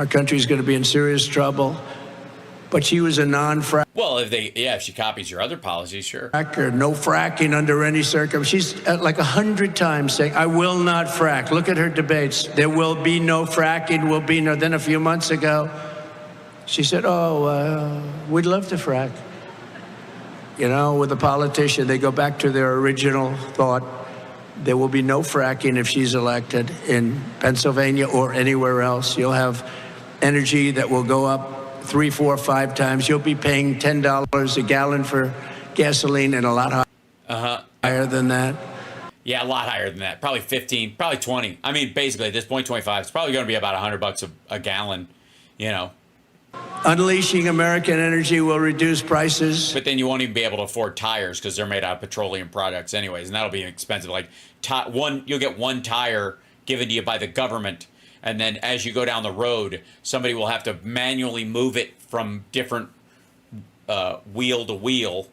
Our country's going to be in serious trouble. But she was a non-fracker. Well, if she copies your other policies, sure. No fracking under any circumstance. She's like 100 times saying, I will not frack. Look at her debates. There will be no fracking, will be no. Then a few months ago, she said, we'd love to frack. You know, with a politician, they go back to their original thought. There will be no fracking if she's elected in Pennsylvania or anywhere else. You'll have energy that will go up 3, 4, 5 times. You'll be paying $10 a gallon for gasoline and a lot higher than that. Yeah, a lot higher than that. Probably 15, probably 20. I mean, basically at this point, 25. It's probably going to be about $100 a gallon, you know. Unleashing American energy will reduce prices. But then you won't even be able to afford tires because they're made out of petroleum products anyways, and that'll be expensive. Like you'll get one tire given to you by the government, and then as you go down the road, somebody will have to manually move it from different wheel to wheel,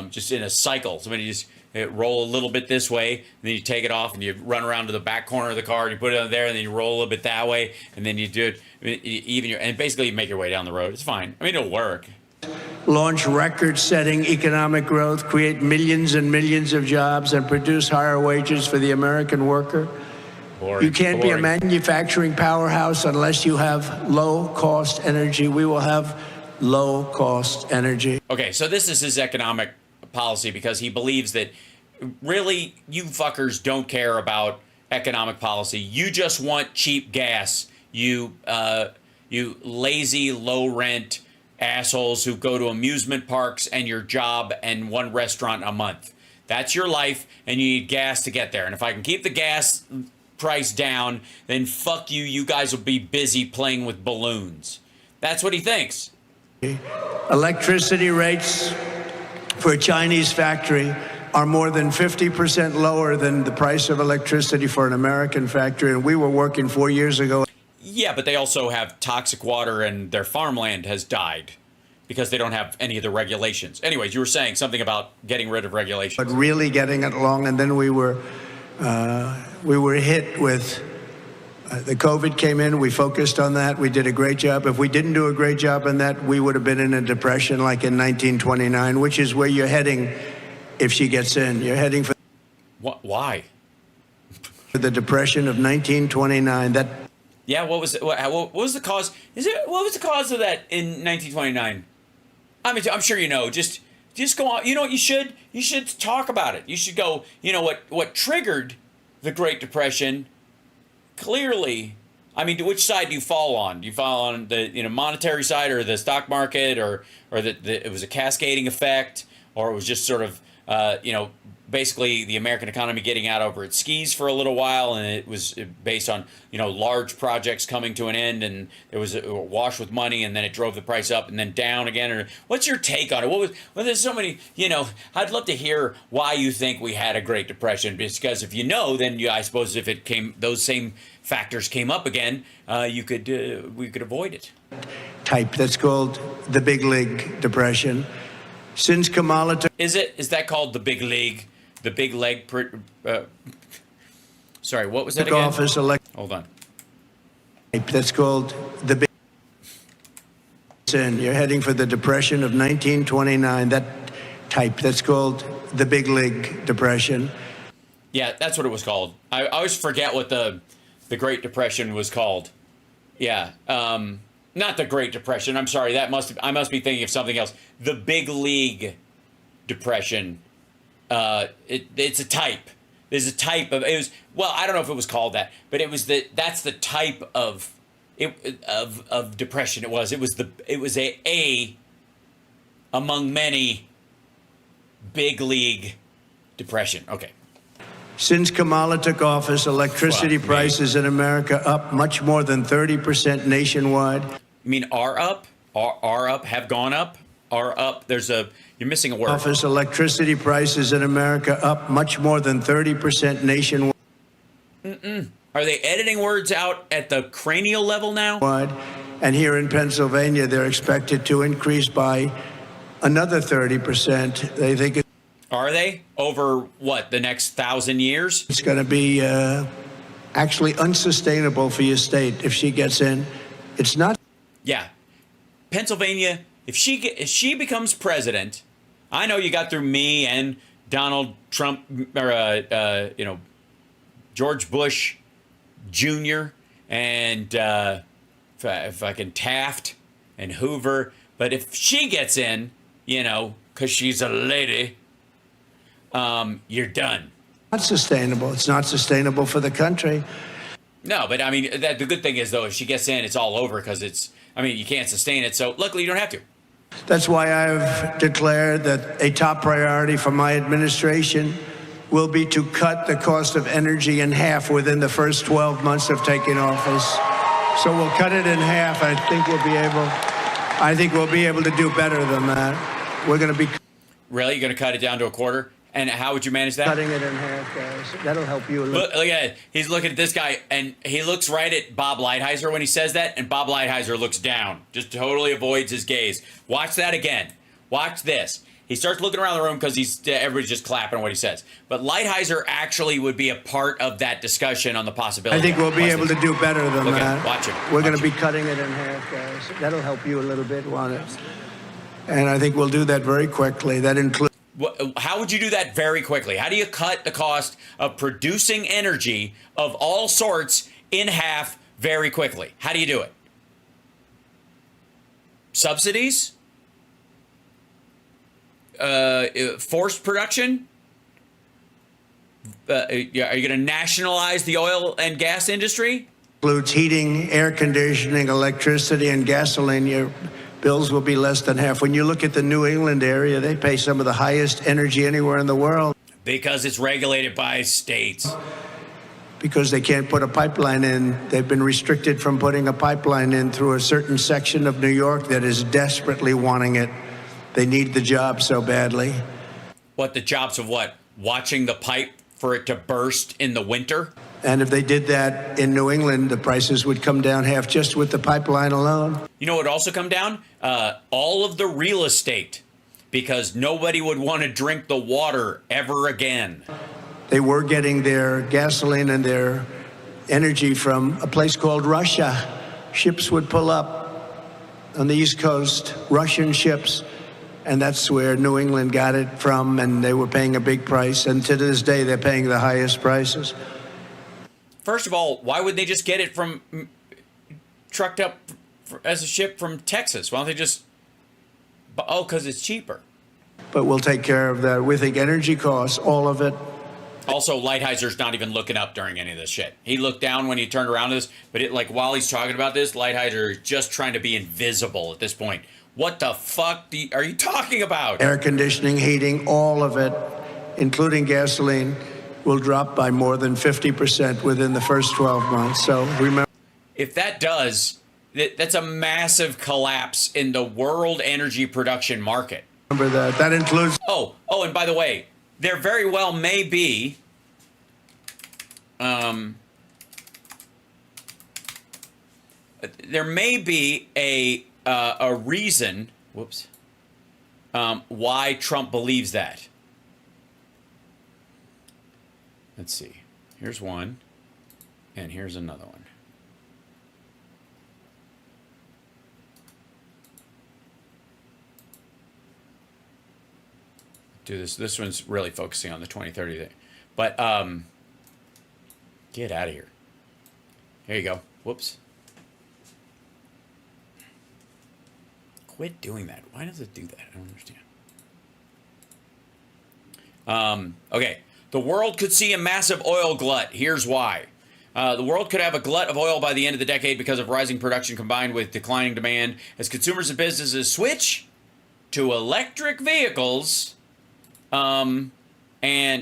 just in a cycle. Somebody just roll a little bit this way, and then you take it off, and you run around to the back corner of the car, and you put it on there, and then you roll a little bit that way, and then you do it, and basically you make your way down the road. It's fine. I mean, it'll work. Launch record-setting economic growth, create millions and millions of jobs, and produce higher wages for the American worker. Boring, you can't be a manufacturing powerhouse unless you have low-cost energy. We will have low-cost energy. Okay, so this is his economic policy because he believes that really you fuckers don't care about economic policy. You just want cheap gas. You lazy, low-rent assholes who go to amusement parks and your job and one restaurant a month. That's your life, and you need gas to get there. And if I can keep the gas price down, then fuck you. You guys will be busy playing with balloons. That's what he thinks. Electricity rates for a Chinese factory are more than 50% lower than the price of electricity for an American factory. And we were working 4 years ago. Yeah, but they also have toxic water and their farmland has died because they don't have any of the regulations. Anyways, you were saying something about getting rid of regulations. But really getting it along, and then we were hit with the COVID came in. We focused on that. We did a great job. If we didn't do a great job on that, we would have been in a depression like in 1929, which is where you're heading if she gets in. You're heading for... What? Why? For the depression of 1929. That... Yeah, what was the cause? What was the cause of that in 1929? I mean, I'm sure you know. Just go on. You know what you should? You should talk about it. You should go, you know what triggered the Great Depression? Clearly, I mean, which side do you fall on? Do you fall on the monetary side or the stock market, or it was a cascading effect, or it was just sort of basically the American economy getting out over its skis for a little while, and it was based on large projects coming to an end, and there was a wash with money, and then it drove the price up and then down again. Or what's your take on it? Well, there's so many. I'd love to hear why you think we had a Great Depression, because if you know, then I suppose if those same factors came up again, we could avoid it. Type that's called the Big League Depression. Since Kamala is that called the Big League? The big leg. Sorry, what was that again? Office Hold on. That's called the Big. You're heading for the Depression of 1929. That type. That's called the Big League Depression. Yeah, that's what it was called. I always forget what the Great Depression was called. Yeah, not the Great Depression. I'm sorry. I must be thinking of something else. The Big League Depression. It's a type. There's a type of I don't know if it was called that, but that's the type of depression it was. It was a among many big league depression. Okay. Since Kamala took office, electricity prices in America up much more than 30% nationwide. You mean are up? Are up? Have gone up? Are up? You're missing a word. Office electricity prices in America up much more than 30% nationwide. Are they editing words out at the cranial level now? And here in Pennsylvania, they're expected to increase by another 30%. They think Are they? Over what, the next 1,000 years? It's going to be actually unsustainable for your state if she gets in. It's not. Yeah, Pennsylvania. If she becomes president, I know you got through me and Donald Trump or George Bush Jr. and fucking Taft and Hoover. But if she gets in, because she's a lady, you're done. Not sustainable. It's not sustainable for the country. No, but I mean, the good thing is, though, if she gets in, it's all over because you can't sustain it. So luckily, you don't have to. That's why I've declared that a top priority for my administration will be to cut the cost of energy in half within the first 12 months of taking office. So we'll cut it in half. I think we'll be able to do better than that. We're going to be. Really? You're going to cut it down to a quarter? And how would you manage that? Cutting it in half, guys. That'll help you a little. Look at it. He's looking at this guy, and he looks right at Bob Lighthizer when he says that, and Bob Lighthizer looks down. Just totally avoids his gaze. Watch that again. Watch this. He starts looking around the room because everybody's just clapping what he says. But Lighthizer actually would be a part of that discussion on the possibility. I think we'll be able to do better than that. Watch him. We're going to be cutting it in half, guys. That'll help you a little bit, won't it? And I think we'll do that very quickly. That includes. How would you do that very quickly? How do you cut the cost of producing energy of all sorts in half very quickly? How do you do it? Subsidies? Forced production? Are you going to nationalize the oil and gas industry? Includes heating, air conditioning, electricity, and gasoline. Your bills will be less than half. When you look at the New England area, they pay some of the highest energy anywhere in the world. Because it's regulated by states. Because they can't put a pipeline in. They've been restricted from putting a pipeline in through a certain section of New York that is desperately wanting it. They need the job so badly. What, the jobs of what? Watching the pipe for it to burst in the winter? And if they did that in New England, the prices would come down half just with the pipeline alone. You know what would also come down? All of the real estate, because nobody would want to drink the water ever again. They were getting their gasoline and their energy from a place called Russia. Ships would pull up on the East Coast, Russian ships, and that's where New England got it from, and they were paying a big price. And to this day, they're paying the highest prices. First of all, why would they just get it from trucked up as a ship from Texas? Why don't they just? Oh, because it's cheaper. But we'll take care of that. We think energy costs, all of it. Also, Lighthizer's not even looking up during any of this shit. He looked down when he turned around to this, but while he's talking about this, Lighthizer is just trying to be invisible at this point. What the fuck are you talking about? Air conditioning, heating, all of it, including gasoline, will drop by more than 50% within the first 12 months. So remember. If that does, that's a massive collapse in the world energy production market. Remember that. That includes. Oh, and by the way, there very well may be a reason, why Trump believes that. Let's see. Here's one, and here's another one. Do this. This one's really focusing on the 2030 thing. But get out of here. Here you go. Whoops. Quit doing that. Why does it do that? I don't understand. Okay. The world could see a massive oil glut. Here's why. The world could have a glut of oil by the end of the decade because of rising production combined with declining demand as consumers and businesses switch to electric vehicles. And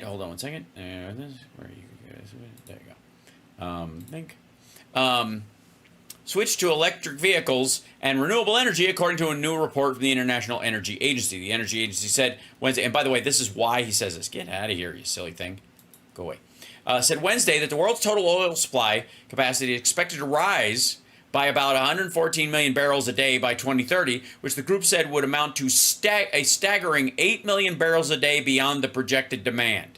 hold on one second. There you go. Switch to electric vehicles and renewable energy, according to a new report from the International Energy Agency. The Energy Agency said Wednesday, and by the way, this is why he says this. Get out of here, you silly thing. Go away. Said Wednesday that the world's total oil supply capacity is expected to rise by about 114 million barrels a day by 2030, which the group said would amount to a staggering 8 million barrels a day beyond the projected demand.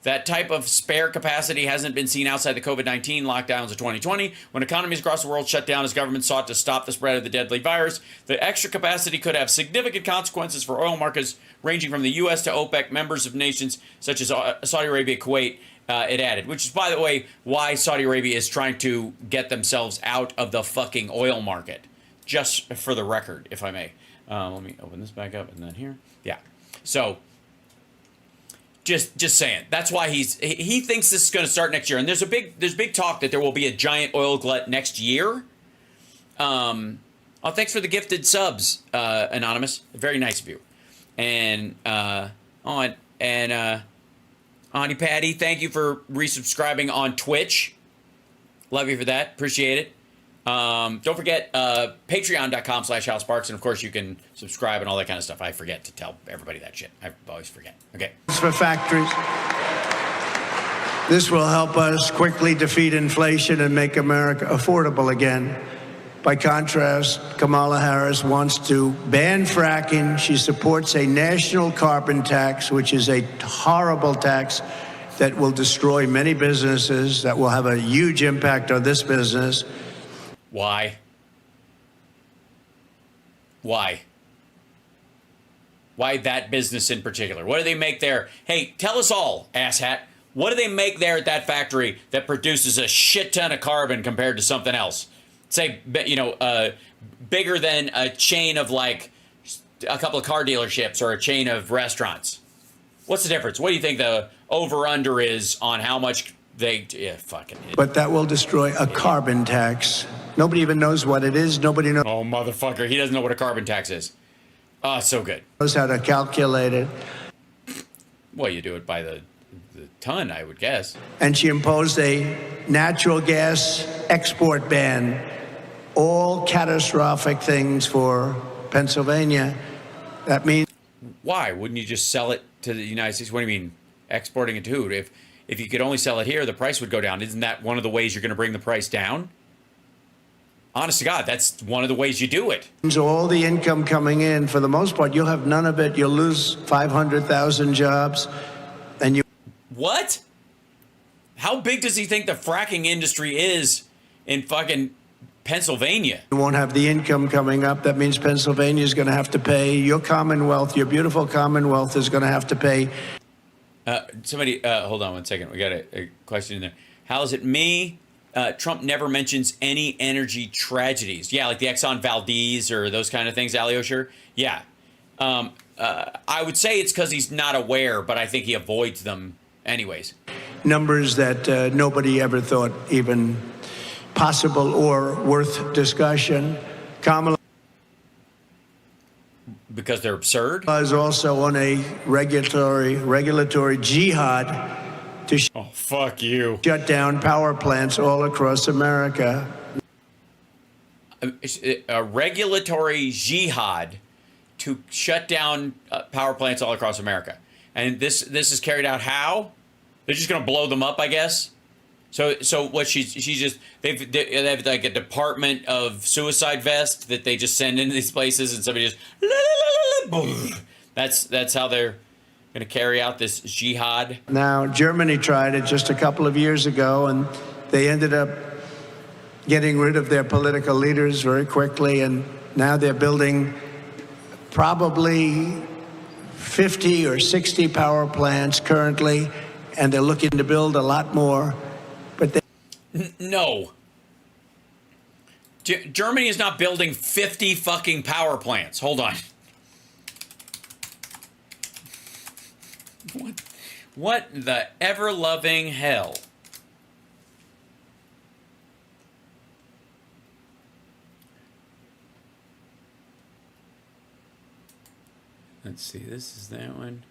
That type of spare capacity hasn't been seen outside the COVID-19 lockdowns of 2020, when economies across the world shut down as governments sought to stop the spread of the deadly virus. The extra capacity could have significant consequences for oil markets ranging from the U.S. to OPEC, members of nations such as Saudi Arabia, Kuwait, it added, which is, by the way, why Saudi Arabia is trying to get themselves out of the fucking oil market. Just for the record, if I may. Let me open this back up and then here. Yeah. So, just saying. That's why he thinks this is going to start next year. And there's big talk that there will be a giant oil glut next year. Oh, thanks for the gifted subs, Anonymous. Very nice of you. And Auntie Patty, thank you for resubscribing on Twitch. Love you for that. Appreciate it. Don't forget patreon.com/HalSparks, and of course you can subscribe and all that kind of stuff. I forget to tell everybody that shit. I always forget. Okay. For factories. This will help us quickly defeat inflation and make America affordable again. By contrast, Kamala Harris wants to ban fracking. She supports a national carbon tax, which is a horrible tax that will destroy many businesses, that will have a huge impact on this business. Why? Why? Why that business in particular? What do they make there? Hey, tell us all, asshat. What do they make there at that factory that produces a shit ton of carbon compared to something else? Say, bigger than a chain of like a couple of car dealerships or a chain of restaurants. What's the difference? What do you think the over-under is on how much they... Yeah, fucking... But that will destroy a carbon tax. Nobody even knows what it is. Nobody knows... Oh, motherfucker. He doesn't know what a carbon tax is. Oh, so good. Knows how to calculate it. Well, you do it by the ton, I would guess. And she imposed a natural gas export ban. All catastrophic things for Pennsylvania. That means... Why? Wouldn't you just sell it to the United States? What do you mean, exporting it to who? If you could only sell it here, the price would go down. Isn't that one of the ways you're going to bring the price down? Honest to God, that's one of the ways you do it. All the income coming in, for the most part, you'll have none of it. You'll lose 500,000 jobs. And you... What? How big does he think the fracking industry is in fucking Pennsylvania? You won't have the income coming up. That means Pennsylvania is going to have to pay. Your Commonwealth, your beautiful Commonwealth, is going to have to pay. Somebody, hold on one second. We got a question in there. How is it me? Trump never mentions any energy tragedies. Yeah, like the Exxon Valdez or those kind of things, Alyosher. Yeah. I would say it's because he's not aware, but I think he avoids them anyways. Numbers that nobody ever thought even possible or worth discussion. Kamala because they're absurd. Is also on a regulatory jihad to fuck you. Shut down power plants all across America. A regulatory jihad to shut down power plants all across America. And this is carried out how? They're just going to blow them up, I guess. So what she's just they have like a department of suicide vest that they just send into these places, and somebody just boom. That's how they're going to carry out this jihad. Now Germany tried it just a couple of years ago, and they ended up getting rid of their political leaders very quickly, and now they're building probably 50 or 60 power plants currently, and they're looking to build a lot more. But they no. Germany is not building 50 fucking power plants. Hold on. What the ever-loving hell? Let's see, this is that one.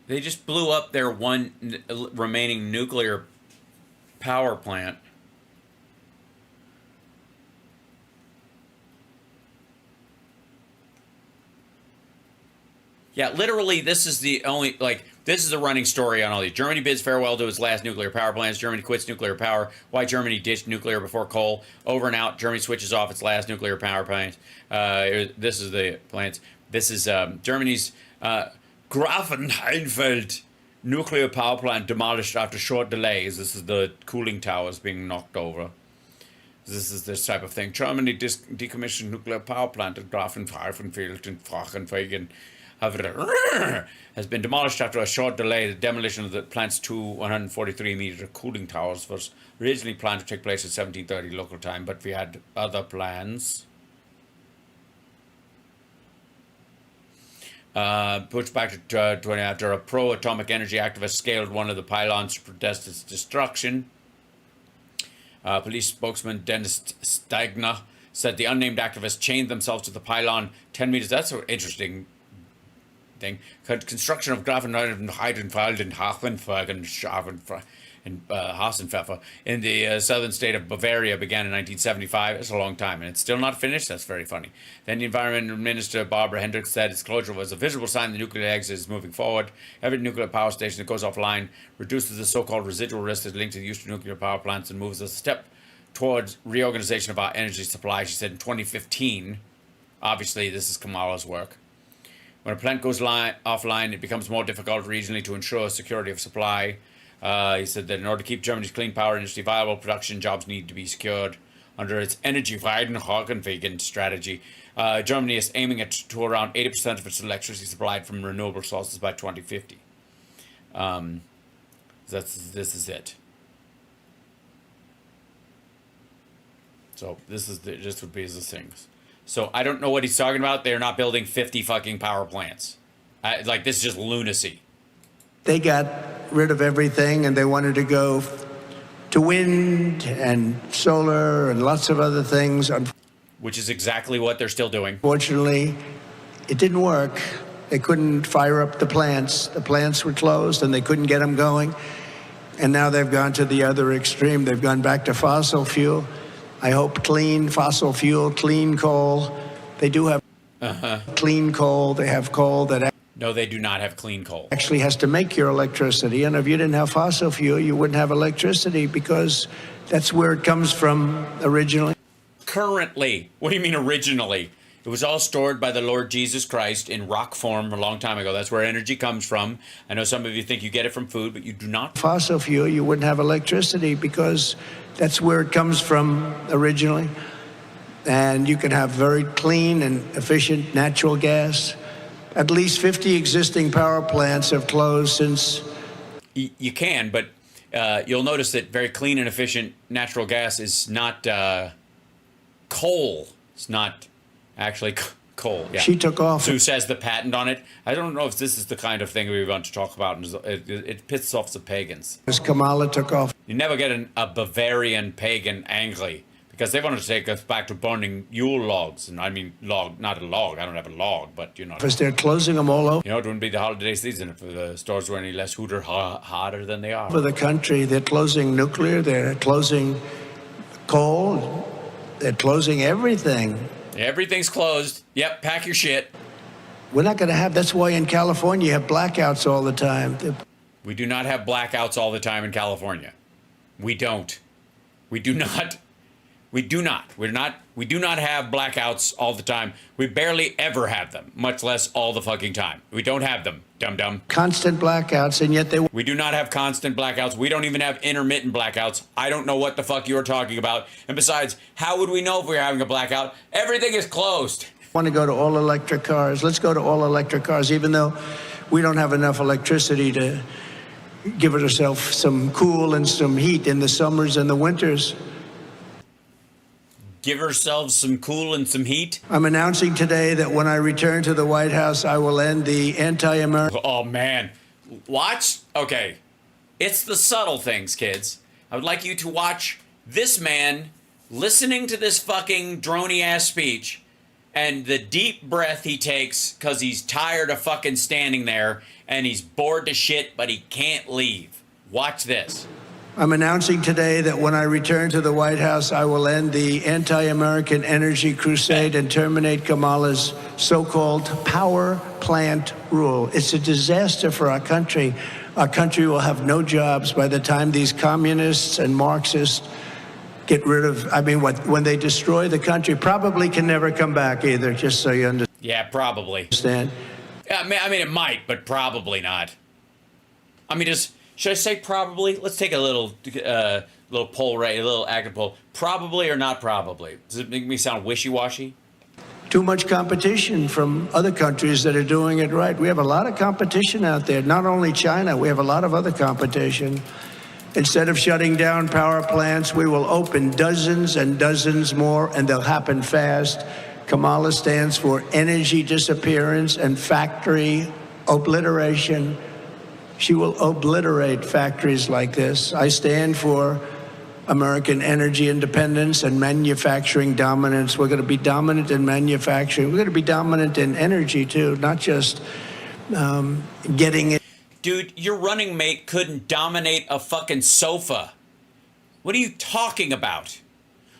They just blew up their one remaining nuclear power plant. Yeah, literally, this is the only, like, This is a running story on all these. Germany bids farewell to its last nuclear power plants. Germany quits nuclear power. Why Germany ditched nuclear before coal. Over and out. Germany switches off its last nuclear power plant. This is the plants. This is Germany's Grafenheinfeld nuclear power plant demolished after short delays. This is the cooling towers being knocked over. This is this type of thing. Germany decommissioned nuclear power plant at Grafenheinfeld in Frankenfegen has been demolished after a short delay. The demolition of the plant's two 143-meter cooling towers was originally planned to take place at 17:30 local time, but we had other plans. Pushed back to 20 after a pro-atomic energy activist scaled one of the pylons to protest its destruction. Police spokesman Dennis Stegner said the unnamed activists chained themselves to the pylon 10 meters. That's an interesting thing. Construction of Grafenheinfeld in Hasenpfeffer in the southern state of Bavaria began in 1975. It's a long time, and it's still not finished. That's very funny. Then the Environment Minister Barbara Hendricks said its closure was a visible sign the nuclear exit is moving forward. Every nuclear power station that goes offline reduces the so-called residual risk that's linked to the use of nuclear power plants and moves us a step towards reorganization of our energy supply, she said in 2015. Obviously, this is Kamala's work. When a plant goes offline, it becomes more difficult regionally to ensure security of supply. He said that in order to keep Germany's clean power industry viable, production jobs need to be secured under its Energy Lunacy strategy. Germany is aiming to around 80% of its electricity supplied from renewable sources by 2050. This is it. So this would be the things. So I don't know what he's talking about. They're not building 50 fucking power plants. Like, this is just lunacy. They got rid of everything, and they wanted to go to wind and solar and lots of other things. Which is exactly what they're still doing. Fortunately, it didn't work. They couldn't fire up the plants. The plants were closed, and they couldn't get them going. And now they've gone to the other extreme. They've gone back to fossil fuel. I hope clean fossil fuel, clean coal. They do have clean coal. They have coal that... No, they do not have clean coal. Actually has to make your electricity. And if you didn't have fossil fuel, you wouldn't have electricity because that's where it comes from originally. Currently. What do you mean originally? It was all stored by the Lord Jesus Christ in rock form a long time ago. That's where energy comes from. I know some of you think you get it from food, but you do not. Fossil fuel, you wouldn't have electricity because that's where it comes from originally. And you can have very clean and efficient natural gas. At least 50 existing power plants have closed since... You can, but you'll notice that very clean and efficient natural gas is not coal. It's not actually coal. Yeah. She took off. Zeus has the patent on it. I don't know if this is the kind of thing we want to talk about. It pisses off the pagans. As Kamala took off. You never get a Bavarian pagan angry because they wanted to take us back to burning Yule logs. And I mean log, not a log. I don't have a log, but you know. Because they're closing them all over. You know, it wouldn't be the holiday season if the stores were any less hotter than they are. For the country, they're closing nuclear. They're closing coal. They're closing everything. Everything's closed. Yep, pack your shit. We're not going to have... That's why in California you have blackouts all the time. We do not have blackouts all the time in California. We don't. We do not. We do not. We do not have blackouts all the time. We barely ever have them, much less all the fucking time. We don't have them, dum-dum. Constant blackouts, and yet they... We do not have constant blackouts. We don't even have intermittent blackouts. I don't know what the fuck you're talking about. And besides, how would we know if we were having a blackout? Everything is closed. Want to go to all electric cars. Let's go to all electric cars, even though we don't have enough electricity to give ourselves some cool and some heat in the summers and the winters. Give ourselves some cool and some heat. I'm announcing today that when I return to the White House, I will end the anti-American... Oh, man. Watch. Okay. It's the subtle things, kids. I would like you to watch this man listening to this fucking drony-ass speech and the deep breath he takes because he's tired of fucking standing there and he's bored to shit, but he can't leave. Watch this. I'm announcing today that when I return to the White House, I will end the anti-American energy crusade and terminate Kamala's so-called power plant rule. It's a disaster for our country. Our country will have no jobs by the time these communists and Marxists get rid of, when they destroy the country, probably can never come back either, just so you understand. Yeah, probably. I mean, it might, but probably not. I mean, should I say probably? Let's take a little poll, right? A little active poll. Probably or not probably? Does it make me sound wishy-washy? Too much competition from other countries that are doing it right. We have a lot of competition out there. Not only China, we have a lot of other competition. Instead of shutting down power plants, we will open dozens and dozens more, and they'll happen fast. Kamala stands for energy disappearance and factory obliteration. She will obliterate factories like this. I stand for American energy independence and manufacturing dominance. We're going to be dominant in manufacturing. We're going to be dominant in energy, too, not just getting it. Dude, your running mate couldn't dominate a fucking sofa. What are you talking about?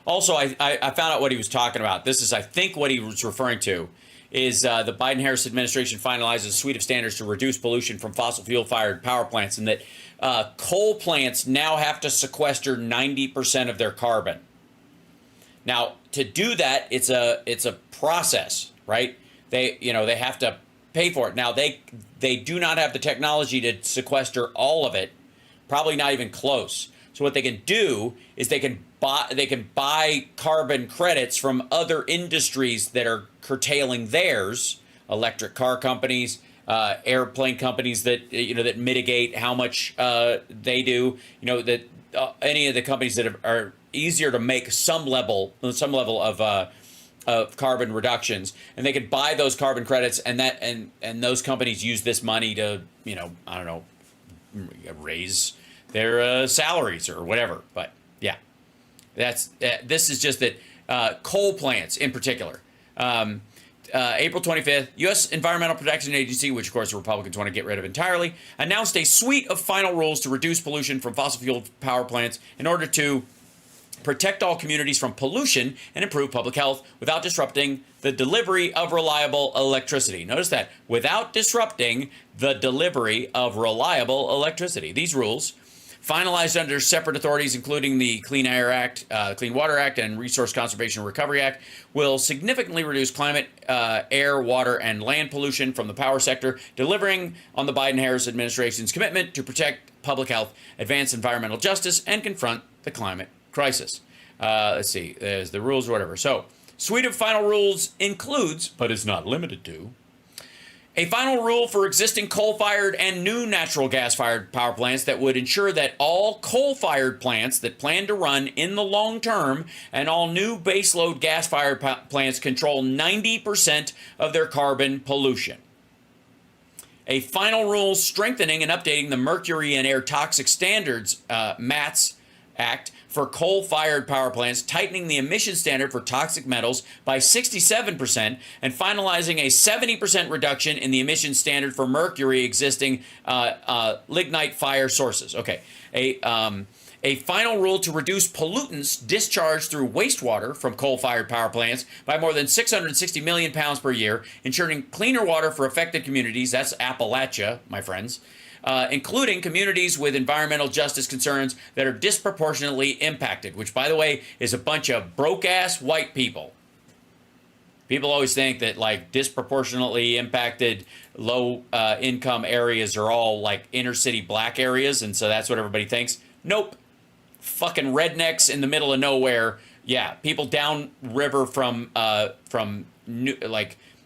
Also, I found out what he was talking about. This is, I think, what he was referring to is the Biden-Harris administration finalizes a suite of standards to reduce pollution from fossil fuel-fired power plants, and that coal plants now have to sequester 90% of their carbon. Now, to do that, it's a process, right? They have to pay for it. Now, they do not have the technology to sequester all of it, probably not even close. So what they can do is they can buy carbon credits from other industries that are curtailing theirs, electric car companies, airplane companies that that mitigate how much they do. That any of the companies that are easier to make some level of carbon reductions, and they could buy those carbon credits, and those companies use this money to raise their salaries or whatever. But yeah, this is just that coal plants in particular. April 25th, U.S. Environmental Protection Agency, which of course the Republicans want to get rid of entirely, announced a suite of final rules to reduce pollution from fossil fuel power plants in order to protect all communities from pollution and improve public health without disrupting the delivery of reliable electricity. Notice that, without disrupting the delivery of reliable electricity. These rules, finalized under separate authorities, including the Clean Air Act, Clean Water Act, and Resource Conservation and Recovery Act, will significantly reduce climate, air, water, and land pollution from the power sector, delivering on the Biden-Harris administration's commitment to protect public health, advance environmental justice, and confront the climate crisis. Let's see, there's the rules or whatever. So, suite of final rules includes, but is not limited to, a final rule for existing coal-fired and new natural gas-fired power plants that would ensure that all coal-fired plants that plan to run in the long term and all new baseload gas-fired plants control 90% of their carbon pollution. A final rule strengthening and updating the Mercury and Air Toxic Standards, MATS Act, for coal-fired power plants, tightening the emission standard for toxic metals by 67% and finalizing a 70% reduction in the emission standard for mercury existing lignite fire sources. Okay, a final rule to reduce pollutants discharged through wastewater from coal-fired power plants by more than 660 million pounds per year, ensuring cleaner water for affected communities. That's Appalachia, my friends. Including communities with environmental justice concerns that are disproportionately impacted, which, by the way, is a bunch of broke-ass white people. People always think that, like, disproportionately impacted low-income areas are all, like, inner-city black areas, and so that's what everybody thinks. Nope. Fucking rednecks in the middle of nowhere. Yeah, people downriver from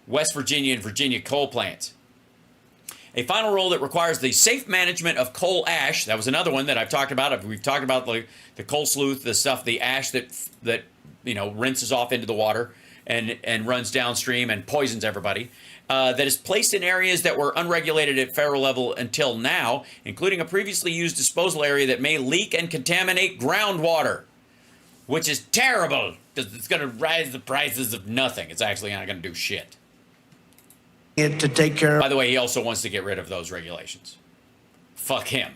West Virginia and Virginia coal plants. A final rule that requires the safe management of coal ash. That was another one that I've talked about. We've talked about the coal sleuth, the stuff, the ash that rinses off into the water and runs downstream and poisons everybody. That is placed in areas that were unregulated at federal level until now, including a previously used disposal area that may leak and contaminate groundwater, which is terrible because it's going to rise the prices of nothing. It's actually not going to do shit. To take care of. By the way, he also wants to get rid of those regulations. Fuck him.